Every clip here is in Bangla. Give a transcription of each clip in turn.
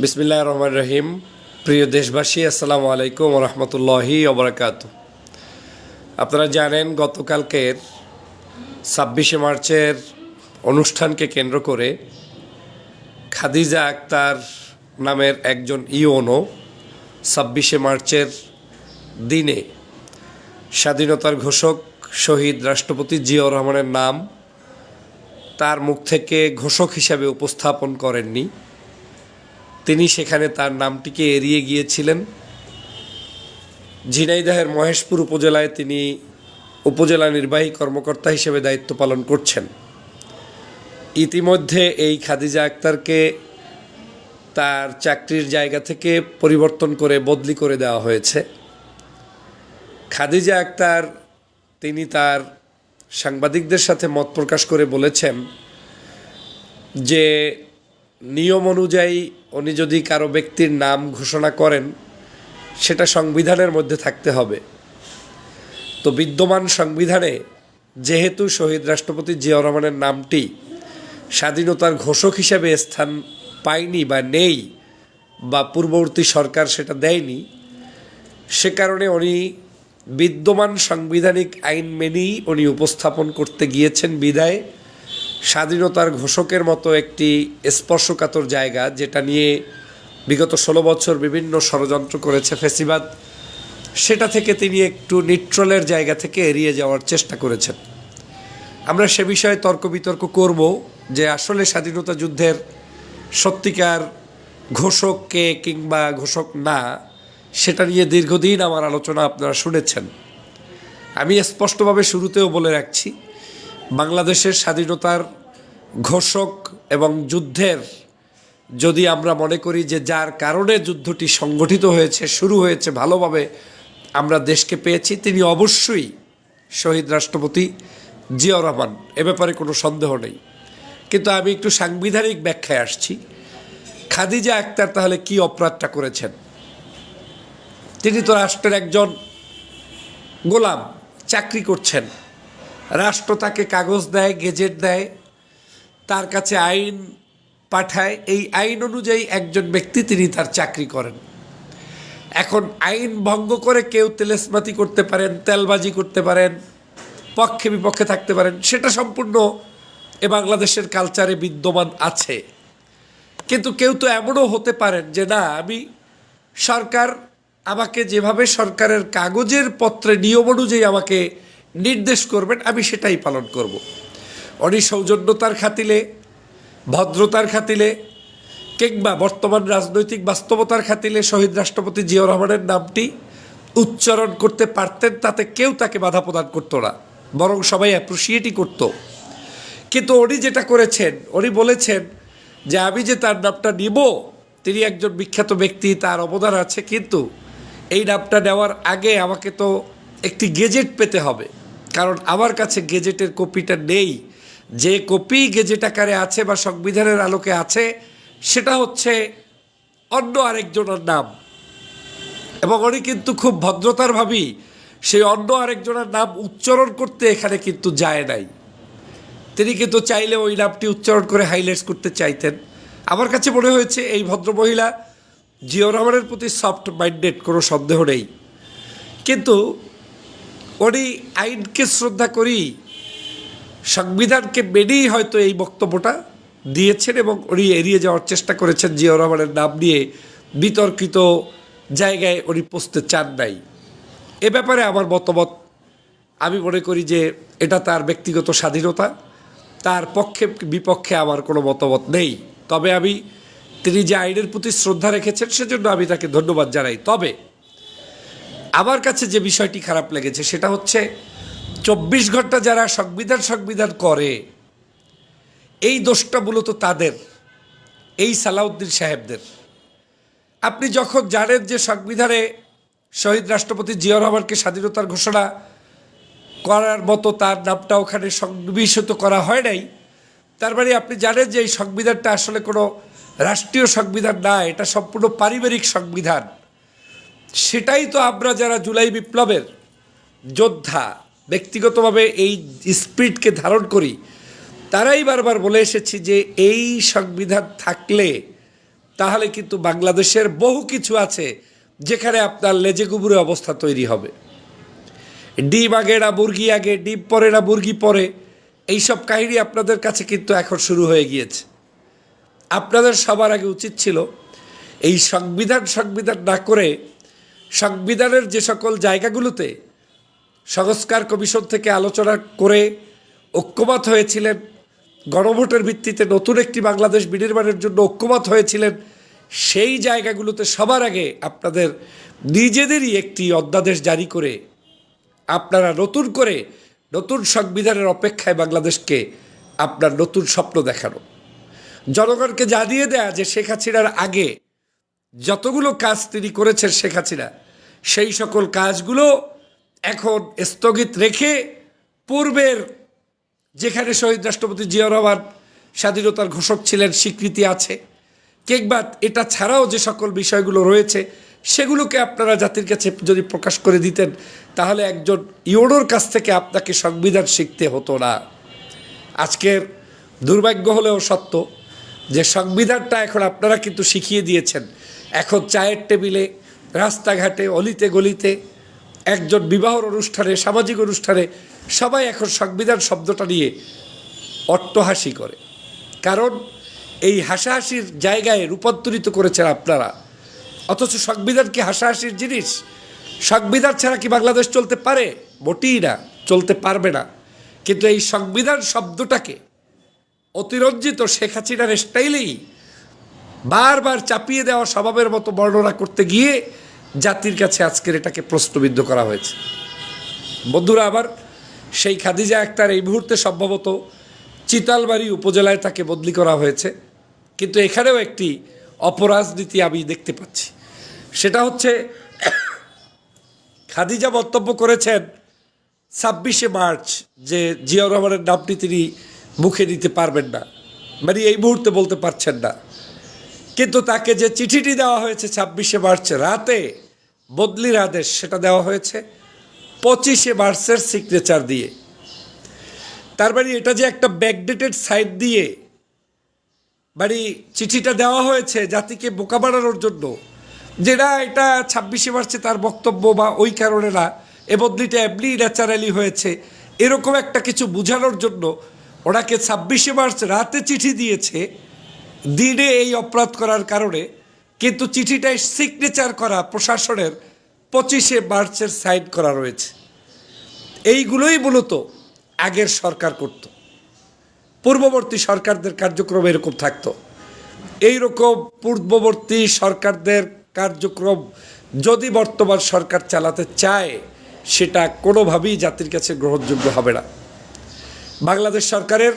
বিসমিল্লাহির রহমানির রহিম। প্রিয় দেশবাসী, আসসালামু আলাইকুম ওয়া রাহমাতুল্লাহি ওয়া বারাকাতুহু। আপনারা জানেন গতকালকের ২৬শে মার্চের অনুষ্ঠানকে কেন্দ্র করে খাদিজা আক্তার নামের একজন ইওনো ২৬শে মার্চের দিনে স্বাধীনতার ঘোষক শহীদ রাষ্ট্রপতি জিয়াউর রহমানের নাম তার মুখ থেকে ঘোষক হিসাবে উপস্থাপন করেননি। তিনি সেখানে তার নামটিকে এড়িয়ে গিয়েছিলেন। ঝিনাইদহের মহেশপুর উপজেলায় তিনি উপজেলা নির্বাহী কর্মকর্তা হিসেবে দায়িত্ব পালন করছেন। ইতিমধ্যে এই খাদিজা আক্তারকে তার চাকরির জায়গা থেকে পরিবর্তন করে বদলি করে দেওয়া হয়েছে। খাদিজা আক্তার তিনি তার সাংবাদিকদের সাথে মত প্রকাশ করে বলেছেন যে নিয়ম অনুযায়ী উনি যদি কারো ব্যক্তির নাম ঘোষণা করেন সেটা সংবিধানের মধ্যে থাকতে হবে। তো বিদ্যমান সংবিধানে যেহেতু শহীদ রাষ্ট্রপতি জিয়াউর রহমানের নামটি স্বাধীনতার ঘোষক হিসাবে স্থান পায়নি বা নেই, বা পূর্ববর্তী সরকার সেটা দেয়নি, সে কারণে উনি বিদ্যমান সাংবিধানিক আইন মেনেই উনি উপস্থাপন করতে গিয়েছেন। বিদায় স্বাধীনতার ঘোষকের মতো একটি স্পর্শকাতর জায়গা, যেটা নিয়ে বিগত ১৬ বছর বিভিন্ন ষড়যন্ত্র করেছে ফ্যাসিবাদ, সেটা থেকে তিনি একটু নিউট্রালের জায়গা থেকে এড়িয়ে যাওয়ার চেষ্টা করেছেন। আমরা সে বিষয়ে তর্ক বিতর্ক করব যে আসলে স্বাধীনতা যুদ্ধের সত্যিকার ঘোষক কে কিংবা ঘোষক না, সেটা নিয়ে দীর্ঘদিন আমার আলোচনা আপনারা শুনেছেন। আমি স্পষ্টভাবে শুরুতেও বলে রাখছি, বাংলাদেশের স্বাধীনতার ঘোষক এবং যুদ্ধের যদি আমরা মনে করি যে যার কারণে যুদ্ধটি সংগঠিত হয়েছে, শুরু হয়েছে ভালোভাবে, আমরা দেশকে পেয়েছি, তিনি অবশ্যই শহীদ রাষ্ট্রপতি জিয়াউর রহমান, এ ব্যাপারে কোনো সন্দেহ নেই। কিন্তু আমি একটু সাংবিধানিক ব্যাখ্যায় আসছি। খাদিজা আক্তার তাহলে কি অপরাধটা করেছেন? তিনি তো রাষ্ট্রের একজন গোলাম, চাকরি করছেন। রাষ্ট্র তাকে কাগজ দেয়, গেজেট দেয়, তার কাছে আইন পাঠায়, এই আইন অনুযায়ী একজন ব্যক্তি তিনি তার চাকরি করেন। এখন আইন ভঙ্গ করে কেউ তেলেসমাতি করতে পারেন, তেলবাজি করতে পারেন, পক্ষে বিপক্ষে থাকতে পারেন, সেটা সম্পূর্ণ এ বাংলাদেশের কালচারে বিদ্যমান আছে। কিন্তু কেউ তো এমনও হতে পারেন যে না, আমি সরকার আমাকে যেভাবে সরকারের কাগজের পত্রে নিয়ম অনুযায়ী আমাকে নির্দেশ করবেন আমি সেটাই পালন করব। উনি সৌজন্যতার খাতিলে, ভদ্রতার খাতিলে কিংবা বর্তমান রাজনৈতিক বাস্তবতার খাতিলে শহীদ রাষ্ট্রপতি জিয়াউর রহমানের নামটি উচ্চারণ করতে পারতেন, তাতে কেউ তাকে বাধা প্রদান করতো না, বরং সবাই অ্যাপ্রিসিয়েটই করত। কিন্তু উনি যেটা করেছেন, উনি বলেছেন যে আমি যে তার নামটা নিব, তিনি একজন বিখ্যাত ব্যক্তি, তার অবদান আছে, কিন্তু এই নামটা নেওয়ার আগে আমাকে তো একটি গেজেট পেতে হবে, কারণ আমার কাছে গেজেটের কপিটা নেই। যে কপি গেজেট আকারে আছে বা সংবিধানের আলোকে আছে, সেটা হচ্ছে অন্য আরেকজনের নাম। এবং উনি কিন্তু খুব ভদ্রতার ভাবেই সেই অন্য আরেকজনের নাম উচ্চারণ করতে এখানে কিন্তু যায় নাই। তিনি কিন্তু চাইলে ওই নামটি উচ্চারণ করে হাইলাইটস করতে চাইতেন। আমার কাছে মনে হয়েছে এই ভদ্রমহিলা জিয়াউর রহমানের প্রতি সফট মাইন্ডেড, কোনো সন্দেহ নেই। কিন্তু উনি আইনকে শ্রদ্ধা করি, সংবিধানকে মেনেই হয়তো এই বক্তব্যটা দিয়েছেন এবং উনি এড়িয়ে যাওয়ার চেষ্টা করেছেন। জিয়াউর রহমানের নাম নিয়ে বিতর্কিত জায়গায় উনি পৌঁছতে চান নাই। এ ব্যাপারে আমার মতামত, আমি মনে করি যে এটা তার ব্যক্তিগত স্বাধীনতা, তার পক্ষে বিপক্ষে আমার কোনো মতামত নেই। তবে আমি তিনি যে আইনের প্রতি শ্রদ্ধা রেখেছেন সেজন্য আমি তাকে ধন্যবাদ জানাই। তবে আমার কাছে যে বিষয়টি খারাপ লেগেছে সেটা হচ্ছে ২৪ ঘন্টা যারা সংবিধান করে, এই দোষটা মূলত তাদের, এই সালাউদ্দিন সাহেবদের। আপনি যখন জানেন যে সংবিধানে শহীদ রাষ্ট্রপতি জিয়াউর রহমানকে স্বাধীনতার ঘোষণা করার মতো তার নামটা ওখানে সন্নিবেশিত করা হয় নাই, তার মানে আপনি জানেন যে এই সংবিধানটা আসলে কোনো রাষ্ট্রীয় সংবিধান না, এটা সম্পূর্ণ পারিবারিক সংবিধান। সেটাই তো আমরা যারা জুলাই বিপ্লবের যোদ্ধা, ব্যক্তিগতভাবে এই স্পিরিটকে ধারণ করি, তারাই বারবার বলে এসেছি যে এই সংবিধান থাকলে তাহলে কিন্তু বাংলাদেশের বহু কিছু আছে যেখানে আপনার লেজে গুবুরে অবস্থা তৈরি হবে। ডিম আগে না মুরগি আগে, ডিম পরে না মুরগি পরে, এইসব কাহিনী আপনাদের কাছে কিন্তু এখন শুরু হয়ে গিয়েছে। আপনাদের সবার আগে উচিত ছিল এই সংবিধান না করে সংবিধানের যে সকল জায়গাগুলোতে সংস্কার কমিশন থেকে আলোচনা করে ঐক্যমত হয়েছিলেন, গণভোটের ভিত্তিতে নতুন একটি বাংলাদেশ বিনির্মাণের জন্য ঐক্যমত হয়েছিলেন, সেই জায়গাগুলোতে সবার আগে আপনাদের নিজেদেরই একটি অধ্যাদেশ জারি করে আপনারা নতুন করে নতুন সংবিধানের অপেক্ষায় বাংলাদেশকে আপনার নতুন স্বপ্ন দেখানো, জনগণকে জানিয়ে দেয়া যে শেখ হাসিনার আগে যতগুলো কাজ তিনি করেছেন শেখ হাসিনা, সেই সকল কাজগুলো এখন স্থগিত রেখে পূর্বের যেখানে শহীদ রাষ্ট্রপতি জিয়াউর রহমান স্বাধীনতার ঘোষক ছিলেন স্বীকৃতি আছে, কিংবা এটা ছাড়াও যে সকল বিষয়গুলো রয়েছে সেগুলোকে আপনারা জাতির কাছে যদি প্রকাশ করে দিতেন, তাহলে একজন ইউনোর কাছ থেকে আপনাকে সংবিধান শিখতে হতো না। আজকের দুর্ভাগ্য হলেও সত্য যে সংবিধানটা এখন আপনারা কিন্তু শিখিয়ে দিয়েছেন। এখন চায়ের টেবিলে, রাস্তাঘাটে, অলিতে গলিতে, একজন বিবাহর অনুষ্ঠানে, সামাজিক অনুষ্ঠানে সবাই এখন সংবিধান শব্দটা নিয়ে অট্টহাসি করে। কারণ এই হাসাহাসির জায়গায় রূপান্তরিত করেছেন আপনারা। অথচ সংবিধান কি হাসাহাসির জিনিস? সংবিধান ছাড়া কি বাংলাদেশ চলতে পারে? মোটেই না, চলতে পারবে না। কিন্তু এই সংবিধান শব্দটাকে অতিরঞ্জিত শেখ হাসিনার স্টাইলেই বারবার চাপিয়ে দেওয়া স্বভাবের মতো বর্ণনা করতে গিয়ে জাতির কাছে আজকের এটাকে প্রশ্নবিদ্ধ করা হয়েছে। বন্ধুরা, আবার সেই খাদিজা আক্তার এই মুহূর্তে সম্ভবত চিতালবাড়ি উপজেলায় তাকে বদলি করা হয়েছে। কিন্তু এখানেও একটি অপরাজনীতি আমি দেখতে পাচ্ছি। সেটা হচ্ছে খাদিজা মন্তব্য করেছেন 26শে মার্চ যে জিয়াউর রহমানের নামটি তিনি মুখে নিতে পারবেন না, মানে এই মুহূর্তে বলতে পারছেন না। কিন্তু তাকে যে চিঠিটি দেওয়া হয়েছে 26শে মার্চ রাতে বদলির আদেশ, সেটা দেওয়া হয়েছে 25শে মার্চের সিগনেচার দিয়ে। তার মানে এটা যে একটা ব্যাকডেটেড সাইট দিয়ে মানে চিঠিটা দেওয়া হয়েছে জাতিকে বোকা বানানোর জন্য, যেটা এটা 26শে মার্চে তার বক্তব্য বা ওই কারণে না, এ বদলিটা এমনি ন্যাচারালি হয়েছে, এরকম একটা কিছু বোঝানোর জন্য ওনাকে 26শে মার্চ রাতে চিঠি দিয়েছে, দিনে এই অপরাধ করার কারণে। কিন্তু চিঠিটায় সিগনেচার করা প্রশাসনের 25শে মার্চের সাইন করা রয়েছে। এইগুলোই মূলত আগের সরকার করত, পূর্ববর্তী সরকারদের কার্যক্রম এরকম থাকতো। এইরকম পূর্ববর্তী সরকারদের কার্যক্রম যদি বর্তমান সরকার চালাতে চায়, সেটা কোনোভাবেই জাতির কাছে গ্রহণযোগ্য হবে না। বাংলাদেশ সরকারের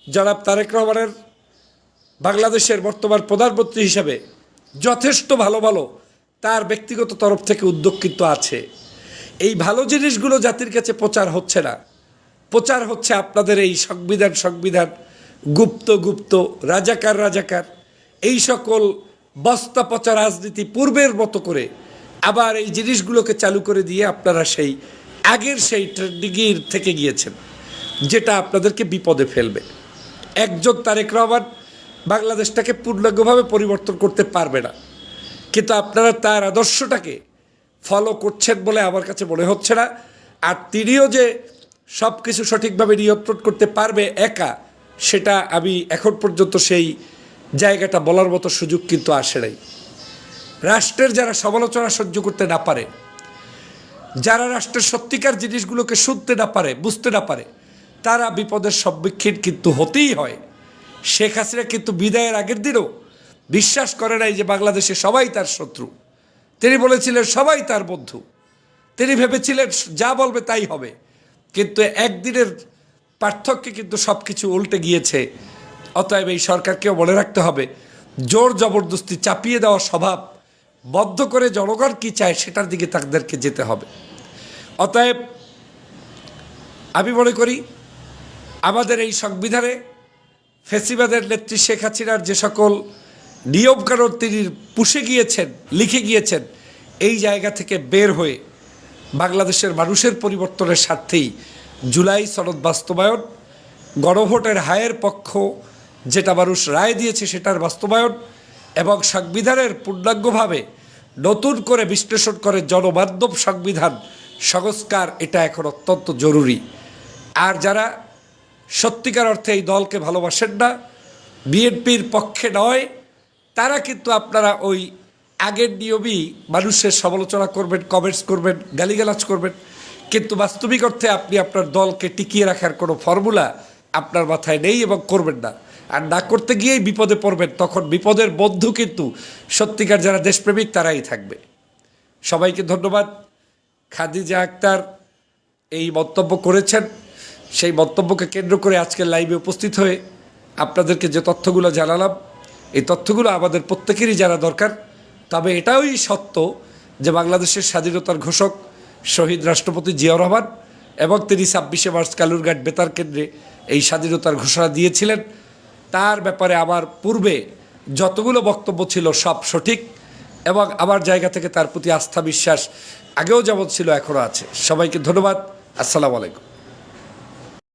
জনাব তারেক রহমানের বাংলাদেশের বর্তমান প্রধানমন্ত্রী হিসাবে যথেষ্ট ভালো ভালো তার ব্যক্তিগত তরফ থেকে উদ্যোগ কিন্তু আছে। এই ভালো জিনিসগুলো জাতির কাছে প্রচার হচ্ছে না, প্রচার হচ্ছে আপনাদের এই সংবিধান গুপ্ত রাজাকার এই সকল বস্তা পচা রাজনীতি পূর্বের মতো করে আবার এই জিনিসগুলোকে চালু করে দিয়ে আপনারা সেই আগের সেই ট্রেন্ডিংয়ের থেকে গিয়েছেন, যেটা আপনাদেরকে বিপদে ফেলবে। একজন তারেক রহমান বাংলাদেশটাকে পূর্ণাঙ্গভাবে পরিবর্তন করতে পারবে না, কিন্তু আপনারা তার আদর্শটাকে ফলো করছেন বলে আমার কাছে মনে হচ্ছে না। আর তিনিও যে সব কিছু সঠিকভাবে নিয়ন্ত্রণ করতে পারবে একা, সেটা আমি এখন পর্যন্ত সেই জায়গাটা বলার মতো সুযোগ কিন্তু আসে নাই। রাষ্ট্রের যারা সমালোচনা সহ্য করতে না পারে, যারা রাষ্ট্রের সত্যিকার জিনিসগুলোকে শুনতে না পারে, বুঝতে না পারে, তারা বিপদের সম্মুখীন কিন্তু হতেই হয়। শেখ হাসিনা কিন্তু বিদায়ের আগের দিনও বিশ্বাস করে নাই যে বাংলাদেশে সবাই তার শত্রু। তিনি বলেছিলেন সবাই তার বন্ধু। তিনি ভেবেছিলেন যা বলবে তাই হবে। কিন্তু একদিনের পার্থক্যে কিন্তু সব কিছু উল্টে গিয়েছে। অতএব এই সরকারকেও মনে রাখতে হবে, জোর জবরদস্তি চাপিয়ে দেওয়া স্বভাব বদ্ধ করে জনগণ কী চায় সেটার দিকে তাদেরকে যেতে হবে। অতএব আমি মনে করি আমাদের এই সংবিধানে ফ্যাসিবাদের নেত্রী শেখ হাসিনার যে সকল নিয়মকানুন তিনি পুষে গিয়েছেন, লিখে গিয়েছেন, এই জায়গা থেকে বের হয়ে বাংলাদেশের মানুষের পরিবর্তনের স্বার্থেই জুলাই সনদ বাস্তবায়ন, গণভোটের হায়ের পক্ষ যেটা মানুষ রায় দিয়েছে সেটার বাস্তবায়ন এবং সংবিধানের পূর্ণাঙ্গভাবে নতুন করে বিশ্লেষণ করে জনমাধ্যম সংবিধান সংস্কার, এটা এখন অত্যন্ত জরুরি। আর যারা সত্যিকার অর্থে এই দলকে ভালোবাসেন না, বিএনপির পক্ষে নয়, তারা কিন্তু আপনারা ওই আগের নিয়মই মানুষের সমালোচনা করবেন, কমেন্টস করবেন, গালিগালাজ করবেন, কিন্তু বাস্তবিক অর্থে আপনি আপনার দলকে টিকিয়ে রাখার কোনো ফর্মুলা আপনার মাথায় নেই এবং করবেন না। আর না করতে গিয়েই বিপদে পড়বেন, তখন বিপদের বন্ধু কিন্তু সত্যিকার যারা দেশপ্রেমিক তারাই থাকবে। সবাইকে ধন্যবাদ। খাদিজা আক্তার এই মন্তব্য করেছেন, সেই মন্তব্যকে কেন্দ্র করে আজকের লাইভে উপস্থিত হয়ে আপনাদেরকে যে তথ্যগুলো জানালাম, এই তথ্যগুলো আমাদের প্রত্যেকেরই জানা দরকার। তবে এটাই সত্য যে বাংলাদেশের স্বাধীনতার ঘোষক শহীদ রাষ্ট্রপতি জিয়াউর রহমান এবং তিনি 26শে মার্চ কালুরঘাট বেতার কেন্দ্রে এই স্বাধীনতার ঘোষণা দিয়েছিলেন। তার ব্যাপারে আমার পূর্বে যতগুলো বক্তব্য ছিল সব সঠিক এবং আমার জায়গা থেকে তার প্রতি আস্থা বিশ্বাস আগেও যেমন ছিল এখনও আছে। সবাইকে ধন্যবাদ। আসসালামু আলাইকুম।